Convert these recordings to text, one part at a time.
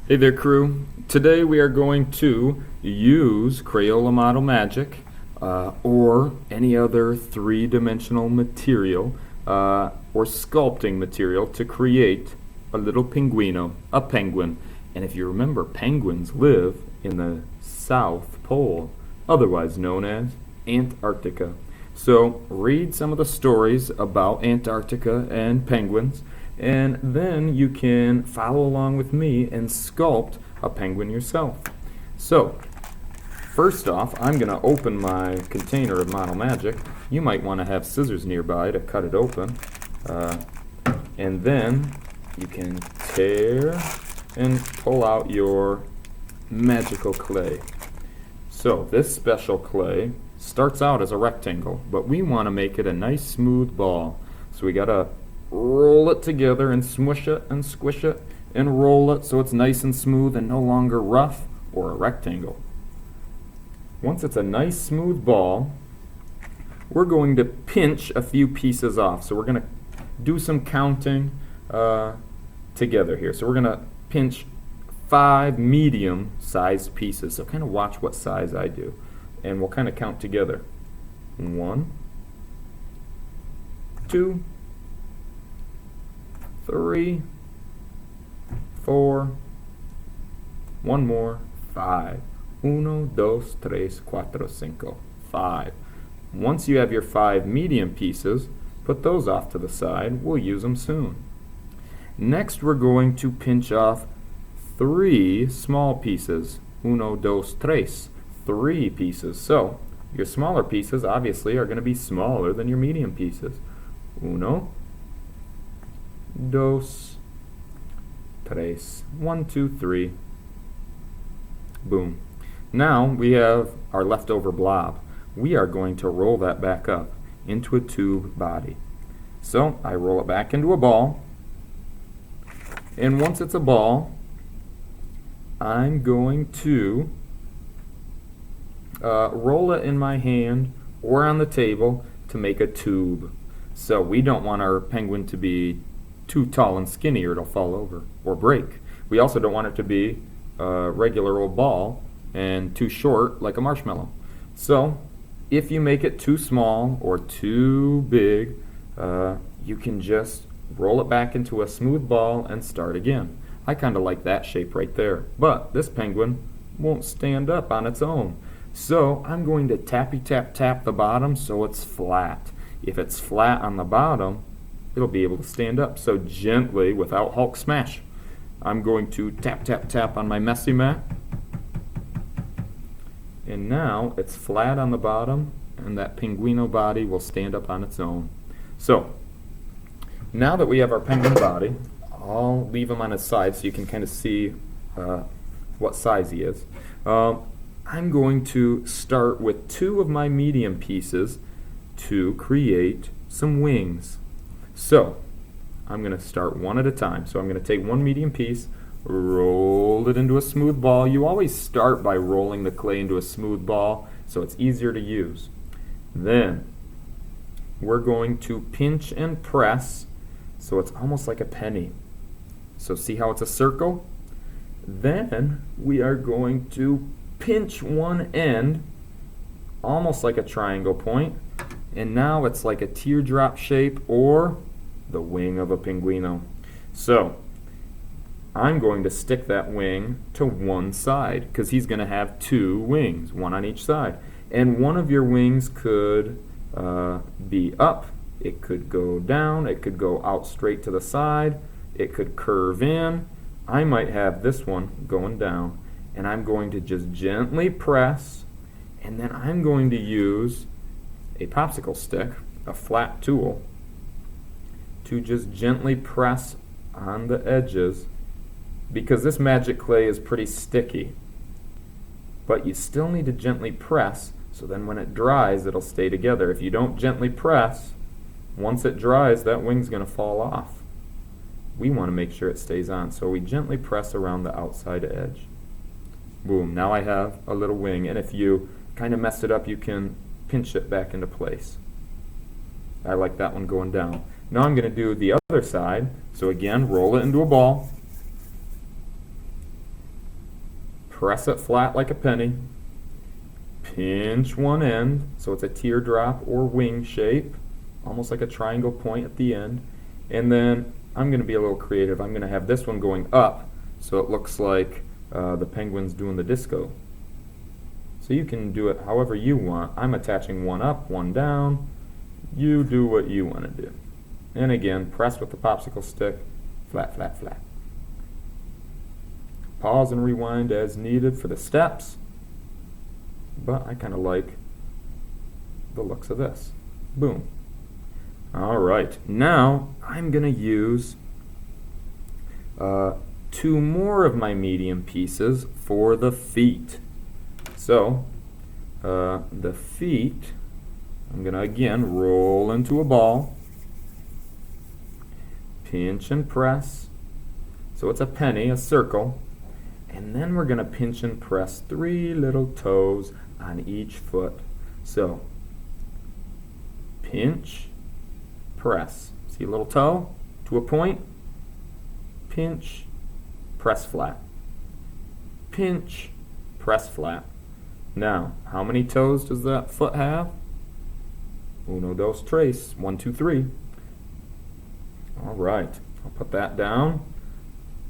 Hey there, crew. Today we are going to use Crayola Model Magic or any other three-dimensional material or sculpting material to create a little pinguino, a penguin. And if you remember, penguins live in the South Pole, otherwise known as Antarctica. So read some of the stories about Antarctica and penguins, and then you can follow along with me and sculpt a penguin yourself. So first off, I'm going to open my container of Model Magic. You might want to have scissors nearby to cut it open. And then you can tear and pull out your magical clay. So this special clay starts out as a rectangle, but we want to make it a nice smooth ball. So we got to roll it together and smush it and squish it and roll it so it's nice and smooth and no longer rough or a rectangle. Once it's a nice smooth ball, we're going to pinch a few pieces off. So we're going to do some counting together here. So we're going to pinch 5 medium-sized pieces. So kind of watch what size I do, and we'll kind of count together. 1, 2, 3, 4, one more, 5. 1, 2, 3, 4, 5. 5. Once you have your 5 medium pieces, put those off to the side. We'll use them soon. Next, we're going to pinch off 3 small pieces. 1, 2, 3. 3 pieces. So your smaller pieces obviously are going to be smaller than your medium pieces. 1, 2, 3. 1, 2, 3. Boom. Now we have our leftover blob. We are going to roll that back up into a tube body. So I roll it back into a ball, and once it's a ball, I'm going to roll it in my hand or on the table to make a tube. So we don't want our penguin to be too tall and skinny or it'll fall over or break. We also don't want it to be a regular old ball and too short like a marshmallow. So if you make it too small or too big, you can just roll it back into a smooth ball and start again. I kind of like that shape right there, but this penguin won't stand up on its own. So I'm going to tappy tap tap the bottom so it's flat. If it's flat on the bottom, it'll be able to stand up. So gently, without Hulk smash, I'm going to tap tap tap on my messy mat. And now it's flat on the bottom, and that pinguino body will stand up on its own. So now that we have our penguin body, I'll leave him on his side so you can kind of see what size he is. I'm going to start with 2 of my medium pieces to create some wings. So I'm going to start one at a time. So I'm going to take 1 medium piece, roll it into a smooth ball. You always start by rolling the clay into a smooth ball so it's easier to use. Then we're going to pinch and press so it's almost like a penny. So see how it's a circle? Then we are going to pinch one end almost like a triangle point, and now it's like a teardrop shape or the wing of a pinguino. So I'm going to stick that wing to one side because he's going to have 2 wings, 1 on each side. And one of your wings could be up, it could go down, it could go out straight to the side, it could curve in. I might have this one going down, and I'm going to just gently press, and then I'm going to use a popsicle stick, a flat tool, to just gently press on the edges, because this magic clay is pretty sticky. But you still need to gently press, so then when it dries, it'll stay together. If you don't gently press, once it dries, that wing's going to fall off. We want to make sure it stays on, so we gently press around the outside edge. Boom, now I have a little wing, and if you kind of mess it up, you can pinch it back into place. I like that one going down. Now I'm going to do the other side. So again, roll it into a ball. press it flat like a penny, pinch one end so it's a teardrop or wing shape, almost like a triangle point at the end, and then I'm going to be a little creative. I'm going to have this one going up so it looks like the penguin's doing the disco. So you can do it however you want. I'm attaching one up, one down. You do what you want to do. And again, press with the popsicle stick, flat, flat, flat. Pause and rewind as needed for the steps, but I kind of like the looks of this. Boom. All right, now I'm going to use 2 more of my medium pieces for the feet. So the feet, I'm going to again roll into a ball, pinch and press, so it's a penny, a circle, and then we're going to pinch and press 3 little toes on each foot. So pinch, press. See a little toe to a point, pinch, press flat. Pinch, press flat. Now, how many toes does that foot have? Uno, dos, tres. 1, 2, 3. All right, I'll put that down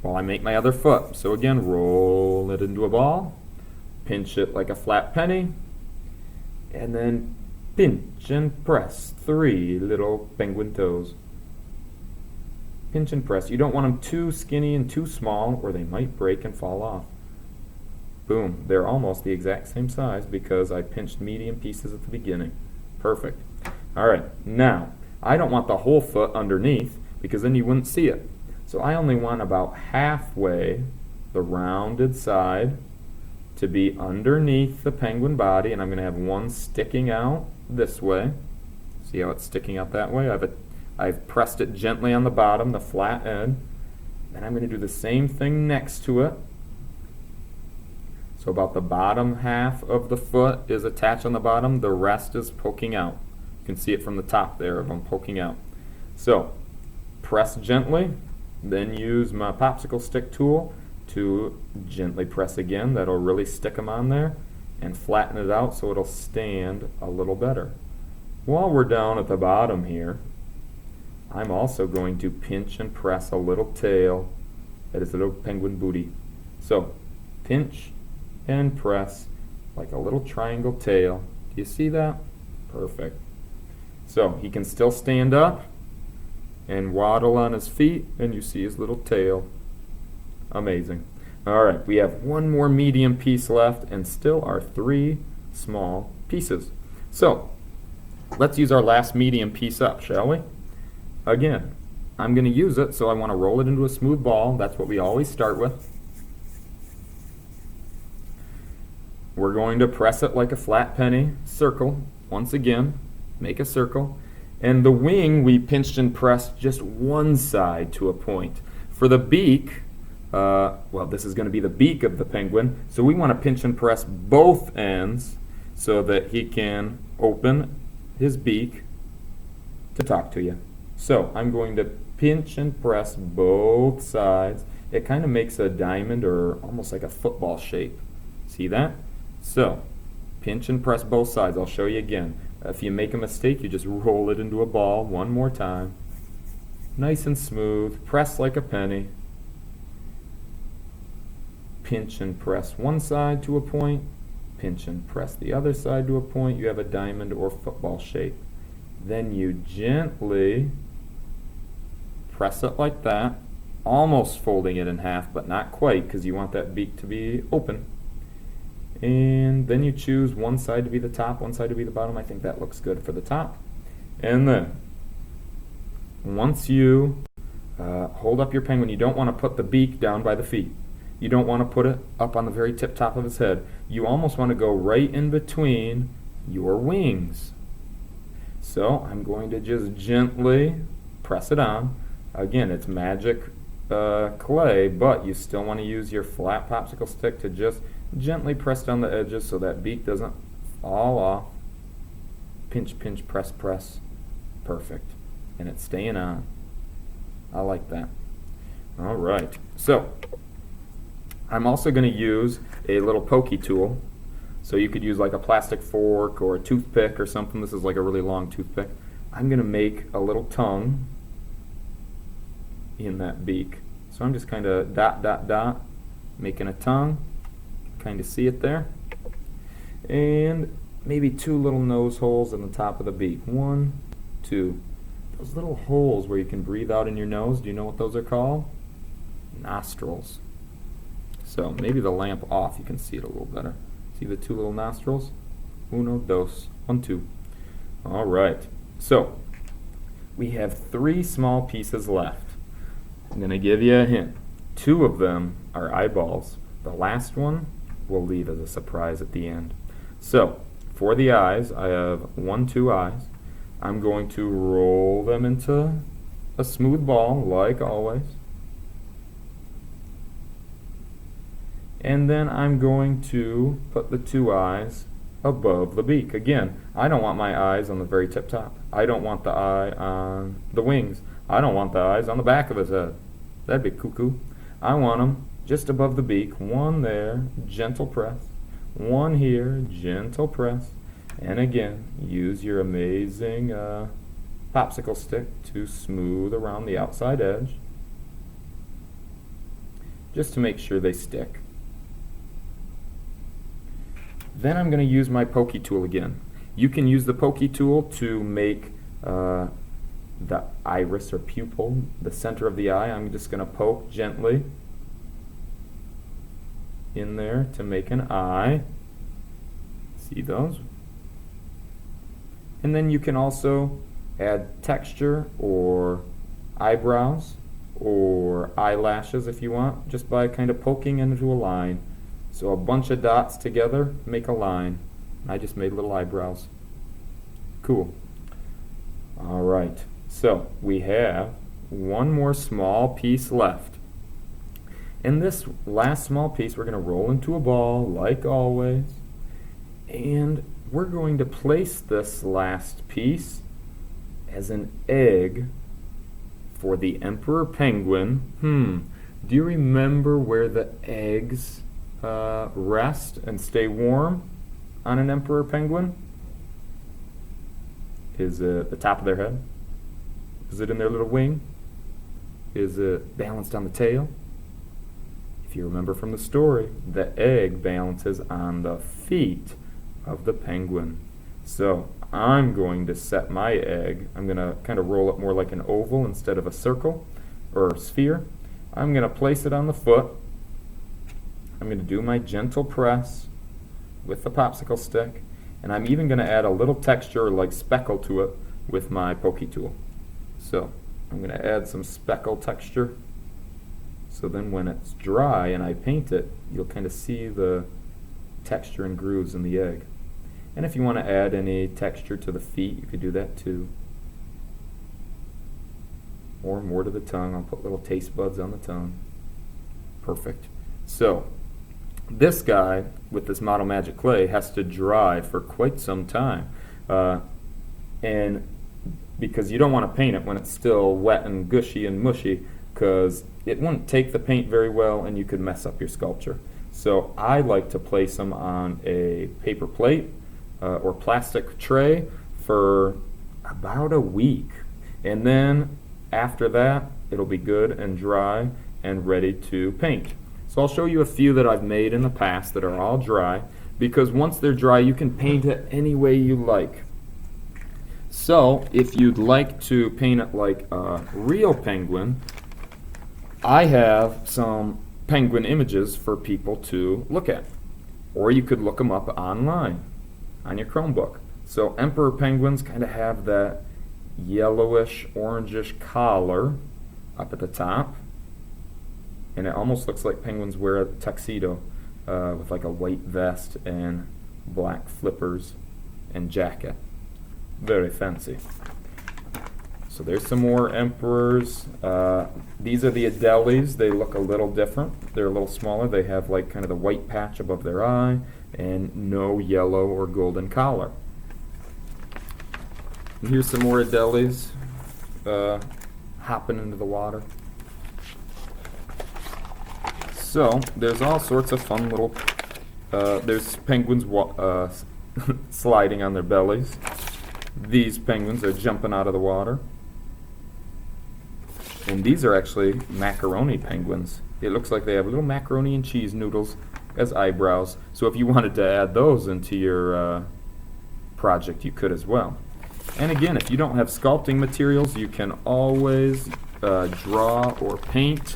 while I make my other foot. So again, roll it into a ball, pinch it like a flat penny, and then pinch and press 3 little penguin toes. Pinch and press. You don't want them too skinny and too small or they might break and fall off. Boom, they're almost the exact same size because I pinched medium pieces at the beginning. Perfect. All right, now I don't want the whole foot underneath because then you wouldn't see it. So I only want about halfway the rounded side to be underneath the penguin body, and I'm going to have one sticking out this way. See how it's sticking out that way? I've pressed it gently on the bottom, the flat end. Then I'm going to do the same thing next to it. So about the bottom half of the foot is attached on the bottom, the rest is poking out. You can see it from the top there of them poking out. So press gently, then use my popsicle stick tool to gently press again. That'll really stick them on there and flatten it out so it'll stand a little better. While we're down at the bottom here, I'm also going to pinch and press a little tail that is a little penguin booty. So pinch and press like a little triangle tail. Do you see that? Perfect. So he can still stand up and waddle on his feet, and you see his little tail. Amazing. All right, we have one more medium piece left and still our 3 small pieces. So let's use our last medium piece up, shall we? Again, I'm going to use it, so I want to roll it into a smooth ball. That's what we always start with. We're going to press it like a flat penny, circle, once again, make a circle. And the wing, we pinched and pressed just one side to a point. For the beak, well, this is going to be the beak of the penguin, so we want to pinch and press both ends so that he can open his beak to talk to you. So I'm going to pinch and press both sides. It kind of makes a diamond or almost like a football shape. See that? So pinch and press both sides. I'll show you again. If you make a mistake, you just roll it into a ball one more time. Nice and smooth. Press like a penny. Pinch and press one side to a point. Pinch and press the other side to a point. You have a diamond or football shape. Then you gently press it like that, almost folding it in half, but not quite because you want that beak to be open. And then you choose one side to be the top, one side to be the bottom. I think that looks good for the top. And then once you hold up your penguin, you don't want to put the beak down by the feet. You don't want to put it up on the very tip top of his head. You almost want to go right in between your wings. So I'm going to just gently press it on. Again, it's magic clay, but you still want to use your flat popsicle stick to just gently press down the edges so that beak doesn't fall off. Pinch, pinch, press, press. Perfect. And it's staying on. I like that. All right. So I'm also going to use a little pokey tool. So you could use like a plastic fork or a toothpick or something. This is like a really long toothpick. I'm going to make a little tongue in that beak. So I'm just kind of dot, dot, dot, making a tongue. Kind of see it there. And maybe 2 little nose holes in the top of the beak. 1, 2. Those little holes where you can breathe out in your nose, do you know what those are called? Nostrils. So maybe the lamp off, you can see it a little better. See the 2 little nostrils? 1, 2, 1, 2. All right. So we have 3 small pieces left. I'm going to give you a hint. 2 of them are eyeballs. The last one we'll leave as a surprise at the end. So for the eyes, I have 1, 2 eyes. I'm going to roll them into a smooth ball, like always. And then I'm going to put the 2 eyes above the beak. Again, I don't want my eyes on the very tip top. I don't want the eye on the wings. I don't want the eyes on the back of his head. That'd be cuckoo. I want them just above the beak. 1 there, gentle press. 1 here, gentle press. And again, use your amazing popsicle stick to smooth around the outside edge, just to make sure they stick. Then I'm going to use my pokey tool again. You can use the pokey tool to make the iris or pupil, the center of the eye. I'm just going to poke gently in there to make an eye. See those? And then you can also add texture or eyebrows or eyelashes if you want, just by kind of poking into a line. So a bunch of dots together make a line. I just made little eyebrows. Cool. All right. So we have 1 more small piece left. And this last small piece we're going to roll into a ball like always. And we're going to place this last piece as an egg for the emperor penguin. Do you remember where the eggs rest and stay warm on an emperor penguin? Is it the top of their head? Is it in their little wing? Is it balanced on the tail? If you remember from the story, the egg balances on the feet of the penguin. So I'm going to set my egg, I'm going to kind of roll it more like an oval instead of a circle or a sphere. I'm going to place it on the foot. I'm going to do my gentle press with the popsicle stick, and I'm even going to add a little texture like speckle to it with my pokey tool. So I'm going to add some speckle texture, so then when it's dry and I paint it, you'll kind of see the texture and grooves in the egg. And if you want to add any texture to the feet, you could do that too. Or more to the tongue. I'll put little taste buds on the tongue. Perfect. So this guy with this Model Magic clay has to dry for quite some time. And because you don't want to paint it when it's still wet and gushy and mushy, because it wouldn't take the paint very well and you could mess up your sculpture. So I like to place them on a paper plate or plastic tray for about a week. And then after that, it'll be good and dry and ready to paint. So I'll show you a few that I've made in the past that are all dry, because once they're dry, you can paint it any way you like. So if you'd like to paint it like a real penguin, I have some penguin images for people to look at. Or you could look them up online on your Chromebook. So emperor penguins kind of have that yellowish, orangish collar up at the top. And it almost looks like penguins wear a tuxedo with like a white vest and black flippers and jacket. Very fancy. So there's some more emperors. These are the Adelies. They look a little different. They're a little smaller. They have like kind of the white patch above their eye and no yellow or golden collar. And here's some more Adelies hopping into the water. So there's all sorts of fun little, there's penguins sliding on their bellies. These penguins are jumping out of the water. And these are actually macaroni penguins. It looks like they have little macaroni and cheese noodles as eyebrows. So if you wanted to add those into your project, you could as well. And again, if you don't have sculpting materials, you can always draw or paint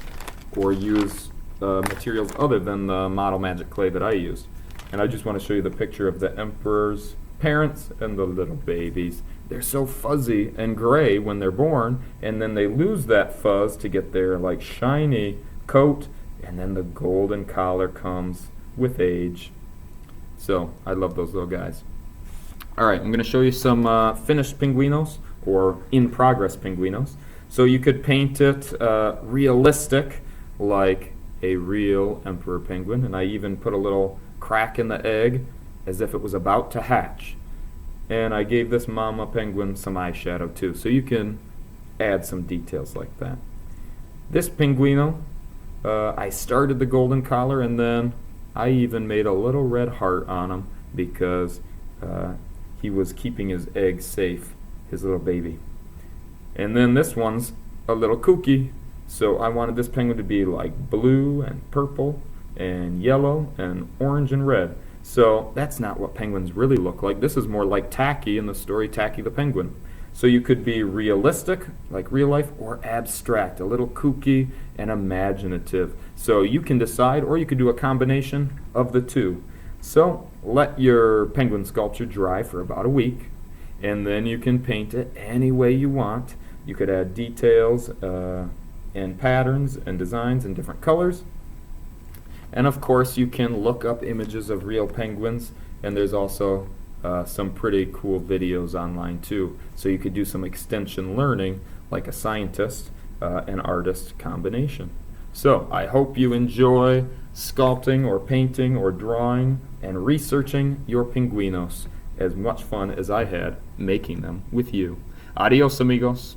or use materials other than the Model Magic clay that I used. And I just want to show you the picture of the emperor's parents and the little babies. They're so fuzzy and gray when they're born, and then they lose that fuzz to get their like shiny coat, and then the golden collar comes with age. So I love those little guys. Alright, I'm going to show you some finished pinguinos, or in-progress pinguinos. So you could paint it realistic, like a real emperor penguin, and I even put a little crack in the egg as if it was about to hatch. And I gave this mama penguin some eyeshadow too, so you can add some details like that. This pinguino, I started the golden collar, and then I even made a little red heart on him because he was keeping his egg safe, his little baby. And then this one's a little kooky, so I wanted this penguin to be like blue and purple and yellow and orange and red. So that's not what penguins really look like. This is more like Tacky in the story Tacky the Penguin. So you could be realistic, like real life, or abstract, a little kooky and imaginative. So you can decide, or you could do a combination of the two. So let your penguin sculpture dry for about a week, and then you can paint it any way you want. You could add details and patterns and designs in different colors. And of course you can look up images of real penguins, and there's also some pretty cool videos online too. So you could do some extension learning like a scientist and artist combination. So I hope you enjoy sculpting or painting or drawing and researching your pinguinos as much fun as I had making them with you. Adios, amigos.